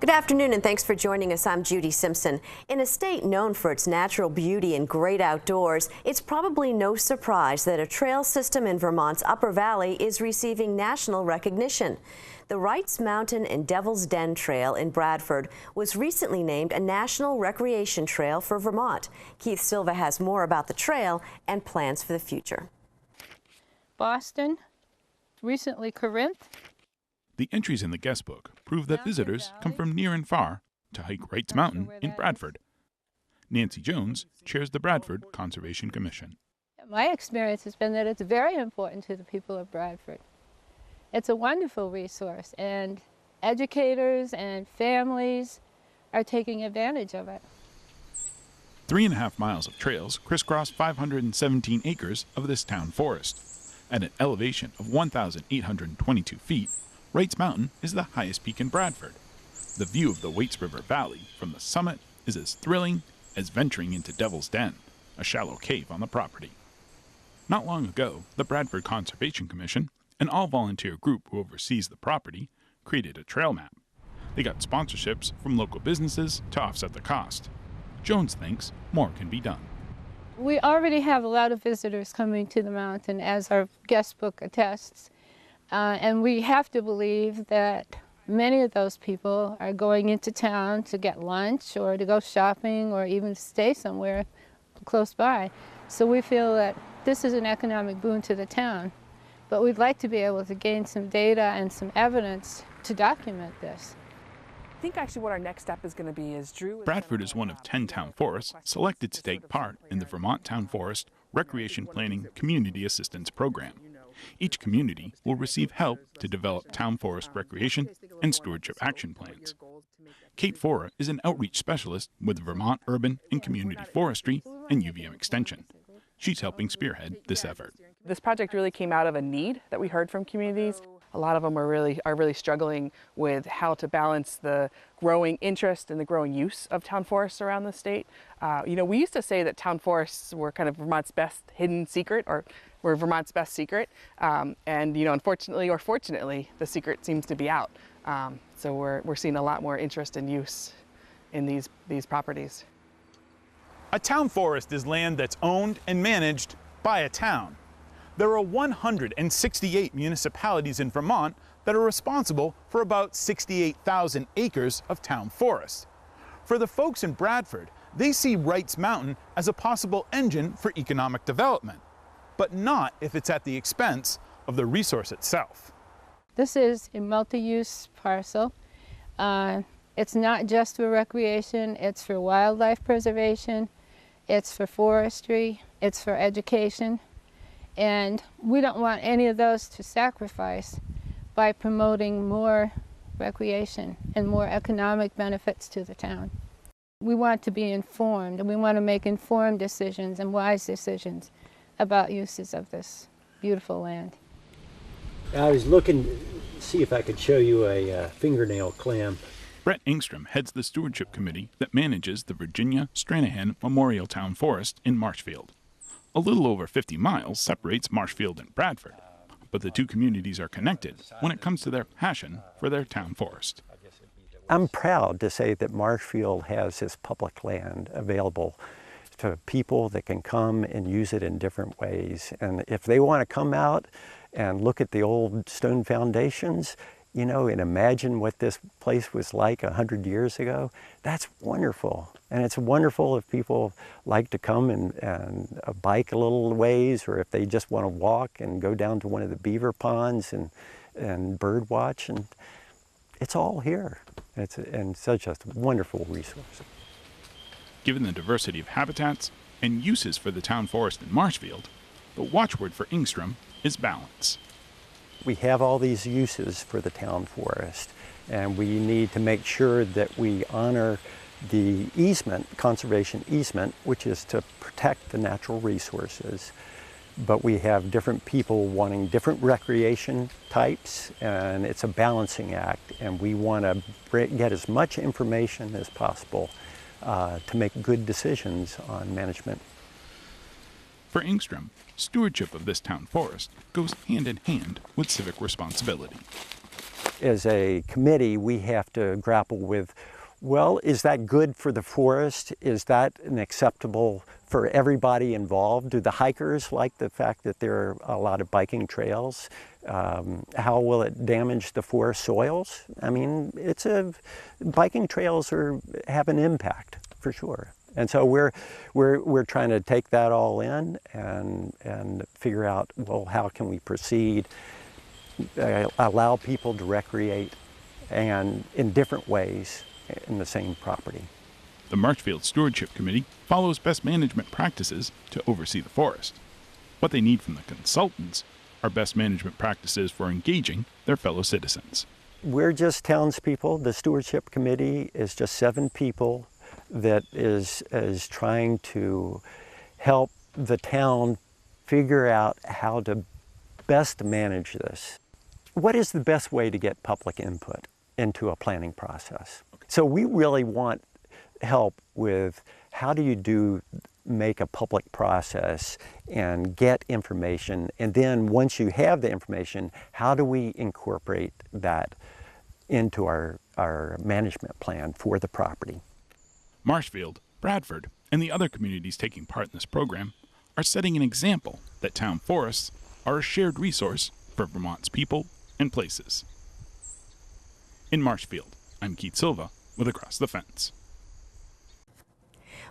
Good afternoon and thanks for joining us. I'm Judy Simpson. In a state known for its natural beauty and great outdoors, it's probably no surprise that a trail system in Vermont's Upper Valley is receiving national recognition. The Wrights Mountain and Devil's Den Trail in Bradford was recently named a National Recreation Trail for Vermont. Keith Silva has more about the trail and plans for the future. Boston, recently Corinth. The entries in the guest book prove that visitors come from near and far to hike Wrights Mountain in Bradford. Nancy Jones chairs the Bradford Conservation Commission. My experience has been that it's very important to the people of Bradford. It's a wonderful resource, and educators and families are taking advantage of it. 3.5 miles of trails crisscross 517 acres of this town forest. At an elevation of 1,822 feet, Wrights Mountain is the highest peak in Bradford. The view of the Waits River Valley from the summit is as thrilling as venturing into Devil's Den, a shallow cave on the property. Not long ago, the Bradford Conservation Commission, an all-volunteer group who oversees the property, created a trail map. They got sponsorships from local businesses to offset the cost. Jones thinks more can be done. We already have a lot of visitors coming to the mountain, as our guest book attests. And we have to believe that many of those people are going into town to get lunch or to go shopping or even stay somewhere close by. So we feel that this is an economic boon to the town. But we'd like to be able to gain some data and some evidence to document this. I think actually what our next step is going to be is Bradford is one of 10 town forests selected to take part in the Vermont Town Forest Recreation Planning Community Assistance Program. Each community will receive help to develop town forest recreation and stewardship action plans. Kate Fora is an outreach specialist with Vermont Urban and Community Forestry and UVM Extension. She's helping spearhead this effort. This project really came out of a need that we heard from communities. A lot of them are really struggling with how to balance the growing interest and the growing use of town forests around the state. We used to say that town forests were kind of Vermont's best hidden secret, or were Vermont's best secret. Unfortunately or fortunately, the secret seems to be out. So we're seeing a lot more interest and use in these properties. A town forest is land that's owned and managed by a town. There are 168 municipalities in Vermont that are responsible for about 68,000 acres of town forest. For the folks in Bradford, they see Wrights Mountain as a possible engine for economic development, but not if it's at the expense of the resource itself. This is a multi-use parcel. It's not just for recreation, it's for wildlife preservation, it's for forestry, it's for education. And we don't want any of those to sacrifice by promoting more recreation and more economic benefits to the town. We want to be informed, and we want to make informed decisions and wise decisions about uses of this beautiful land. I was looking to see if I could show you a fingernail clam. Brett Engstrom heads the stewardship committee that manages the Virginia Stranahan Memorial Town Forest in Marshfield. A little over 50 miles separates Marshfield and Bradford, but the two communities are connected when it comes to their passion for their town forest. I'm proud to say that Marshfield has this public land available to people that can come and use it in different ways. And if they want to come out and look at the old stone foundations, and imagine what this place was like 100 years ago, that's wonderful. And it's wonderful if people like to come and bike a little ways, or if they just want to walk and go down to one of the beaver ponds and bird watch. And it's all here. And such a wonderful resource. Given the diversity of habitats and uses for the town forest in Marshfield, the watchword for Engstrom is balance. We have all these uses for the town forest, and we need to make sure that we honor the easement, conservation easement, which is to protect the natural resources. But we have different people wanting different recreation types, and it's a balancing act, and we want to get as much information as possible to make good decisions on management. For Engstrom, stewardship of this town forest goes hand in hand with civic responsibility. as a committee, we have to grapple with, well, is that good for the forest? Is that an acceptable for everybody involved? Do the hikers like the fact that there are a lot of biking trails? How will it damage the forest soils? I mean, biking trails have an impact for sure. And so we're trying to take that all in and figure out, well, how can we proceed, allow people to recreate and in different ways in the same property. The Marshfield Stewardship Committee follows best management practices to oversee the forest. What they need from the consultants are best management practices for engaging their fellow citizens. We're just townspeople. The Stewardship Committee is just 7 people that is trying to help the town figure out how to best manage this. What is the best way to get public input into a planning process? So we really want help with how do you make a public process and get information, and then once you have the information, how do we incorporate that into our management plan for the property? Marshfield, Bradford, and the other communities taking part in this program are setting an example that town forests are a shared resource for Vermont's people and places. In Marshfield, I'm Keith Silva with Across the Fence.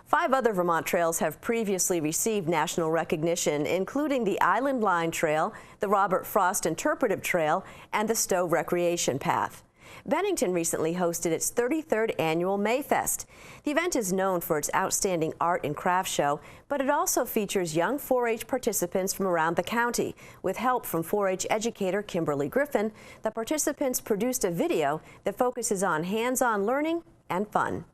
5 other Vermont trails have previously received national recognition, including the Island Line Trail, the Robert Frost Interpretive Trail, and the Stowe Recreation Path. Bennington recently hosted its 33rd annual Mayfest. The event is known for its outstanding art and craft show, but it also features young 4-H participants from around the county. With help from 4-H educator Kimberly Griffin, the participants produced a video that focuses on hands-on learning and fun.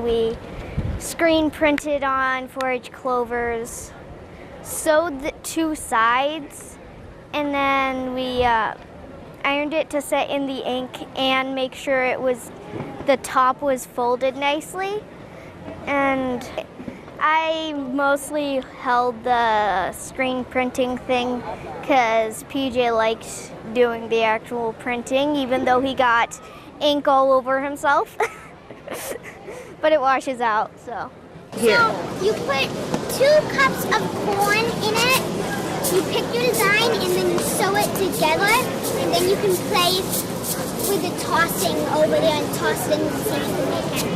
We screen printed on 4-H clovers, sewed the 2 sides, and then we ironed it to set in the ink and make sure the top was folded nicely. And I mostly held the screen printing thing because PJ liked doing the actual printing, even though he got ink all over himself. But it washes out, so. Here. So you put 2 cups of corn in it, you pick your design, and then you sew it together, and then you can play with the tossing over there and toss it in the sink and make it.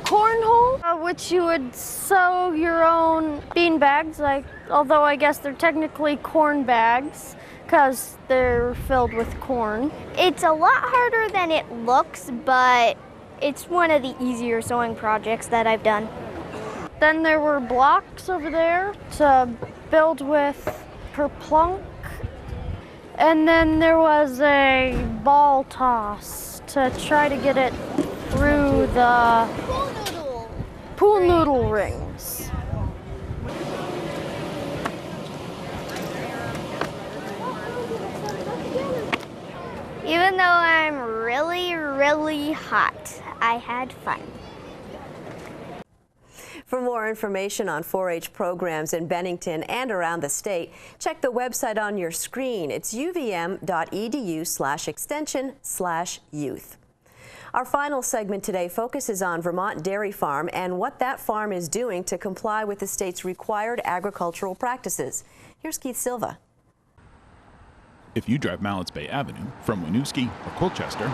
Cornhole, which you would sew your own bean bags, although I guess they're technically corn bags, because they're filled with corn. It's a lot harder than it looks, but it's one of the easier sewing projects that I've done. Then there were blocks over there to build with per plunk. And then there was a ball toss to try to get it through the pool noodle rings. Even though I'm really, really hot, I had fun. For more information on 4-H programs in Bennington and around the state, check the website on your screen. It's uvm.edu/extension/youth. Our final segment today focuses on Vermont Dairy Farm and what that farm is doing to comply with the state's required agricultural practices. Here's Keith Silva. If you drive Mallett's Bay Avenue from Winooski or Colchester,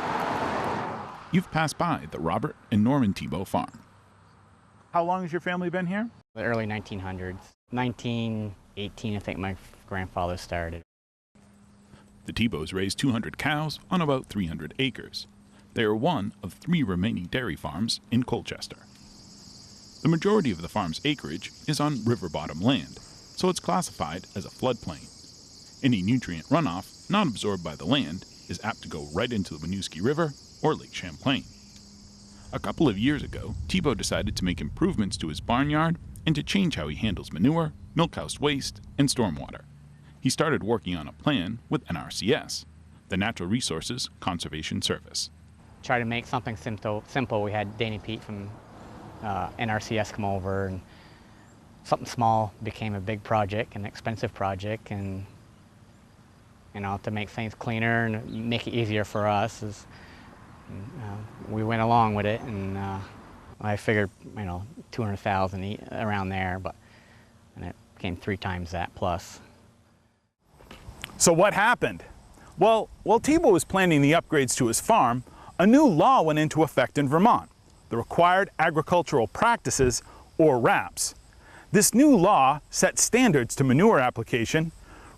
you've passed by the Robert and Norman Thibault farm. How long has your family been here? The early 1900s. 1918, I think my grandfather started. The Thibaults raised 200 cows on about 300 acres. They are one of 3 remaining dairy farms in Colchester. The majority of the farm's acreage is on river bottom land, so it's classified as a floodplain. Any nutrient runoff not absorbed by the land is apt to go right into the Winooski River or Lake Champlain. A couple of years ago, Thibault decided to make improvements to his barnyard and to change how he handles manure, milkhouse waste, and stormwater. He started working on a plan with NRCS, the Natural Resources Conservation Service. Try to make something simple. We had Danny Pete from NRCS come over, and something small became a big project, an expensive project, and to make things cleaner and make it easier for us, we went along with it, and I figured, 200,000 around there, and it came 3 times that plus. So what happened? Well, while Thibault was planning the upgrades to his farm, a new law went into effect in Vermont, the Required Agricultural Practices, or RAPS. This new law sets standards to manure application,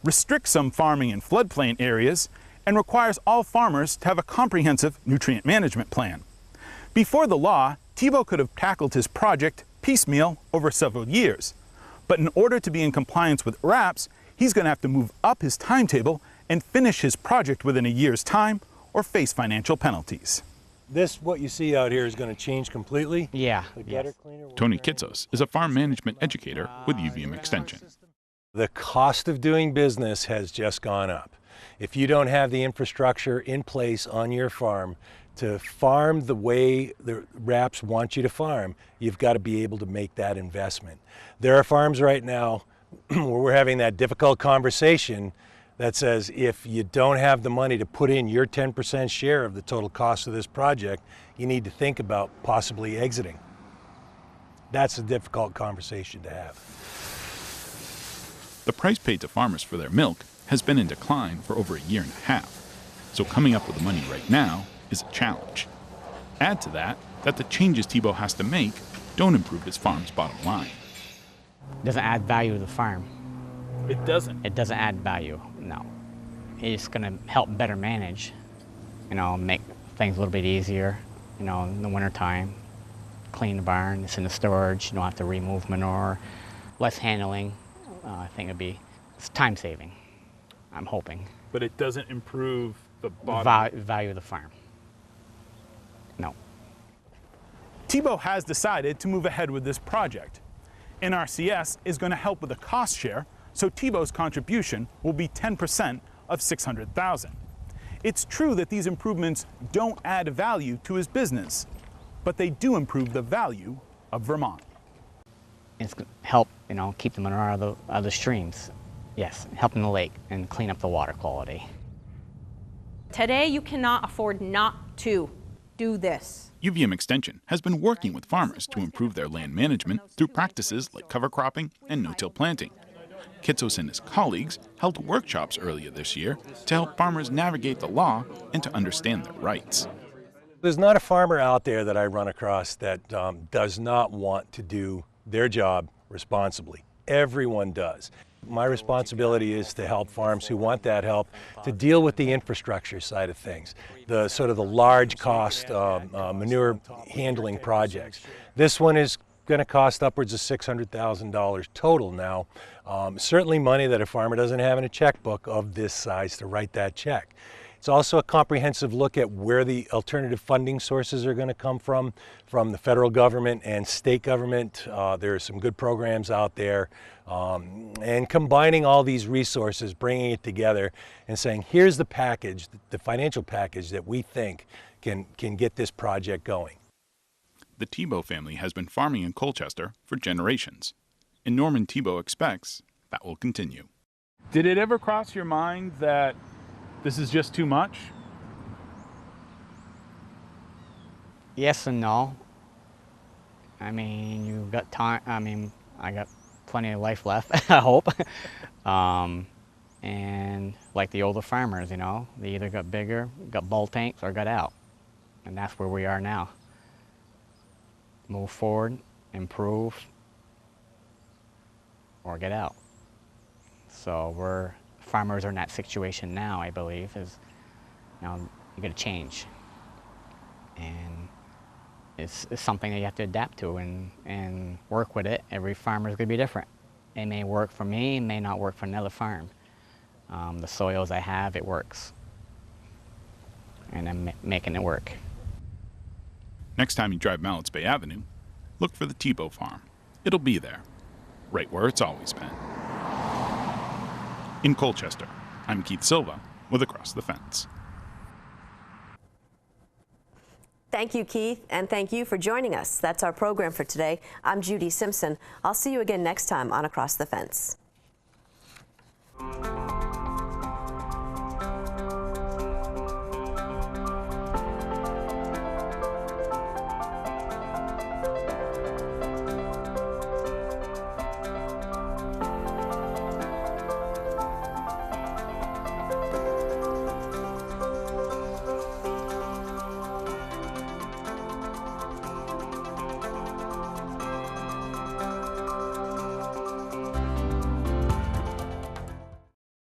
restricts some farming in floodplain areas, and requires all farmers to have a comprehensive nutrient management plan. Before the law, Thibault could have tackled his project piecemeal over several years. But in order to be in compliance with RAPS, he's going to have to move up his timetable and finish his project within a year's time or face financial penalties. This, what you see out here, is going to change completely? Yeah. Yes. Tony Kitsos is a farm management educator with UVM Extension. The cost of doing business has just gone up. If you don't have the infrastructure in place on your farm to farm the way the RAPS want you to farm, you've got to be able to make that investment. There are farms right now where we're having that difficult conversation that says if you don't have the money to put in your 10% share of the total cost of this project, you need to think about possibly exiting. That's a difficult conversation to have. The price paid to farmers for their milk has been in decline for over a year and a half, so coming up with the money right now is a challenge. Add to that the changes Thibault has to make don't improve his farm's bottom line. It doesn't add value to the farm. It doesn't? It doesn't add value, no. It's going to help better manage, make things a little bit easier, in the wintertime. Clean the barn, it's in the storage, you don't have to remove manure, less handling. I think it's time saving, I'm hoping. But it doesn't improve the bottom value of the farm. No. Thibault has decided to move ahead with this project. NRCS is going to help with the cost share, so Thibault's contribution will be 10% of $600,000. It's true that these improvements don't add value to his business, but they do improve the value of Vermont. It's going to help, keep the manure out of the streams. Yes, helping the lake and clean up the water quality. Today, you cannot afford not to do this. UVM Extension has been working with farmers to improve their land management through practices like cover cropping and no-till planting. Kitsos and his colleagues held workshops earlier this year to help farmers navigate the law and to understand their rights. There's not a farmer out there that I run across that does not want to do their job responsibly. Everyone does. My responsibility is to help farms who want that help to deal with the infrastructure side of things, the sort of the large cost manure handling projects. This one is going to cost upwards of $600,000 total now. Certainly money that a farmer doesn't have in a checkbook of this size to write that check. It's also a comprehensive look at where the alternative funding sources are going to come from the federal government and state government. There are some good programs out there. And combining all these resources, bringing it together and saying, here's the package, the financial package that we think can get this project going. The Thibault family has been farming in Colchester for generations, and Norman Thibault expects that will continue. Did it ever cross your mind that this is just too much? Yes and no. I mean, you've got time. I got plenty of life left, I hope. And like the older farmers, they either got bigger, got bull tanks, or got out. And that's where we are now. Move forward, improve, or get out. So farmers are in that situation now, I believe, is you got to change. And it's something that you have to adapt to and work with it. Every farmer is going to be different. It may work for me, it may not work for another farm. The soils I have, it works. And I'm making it work. Next time you drive Mallett's Bay Avenue, look for the Thibault farm. It'll be there, right where it's always been. In Colchester, I'm Keith Silva with Across the Fence. Thank you, Keith, and thank you for joining us. That's our program for today. I'm Judy Simpson. I'll see you again next time on Across the Fence.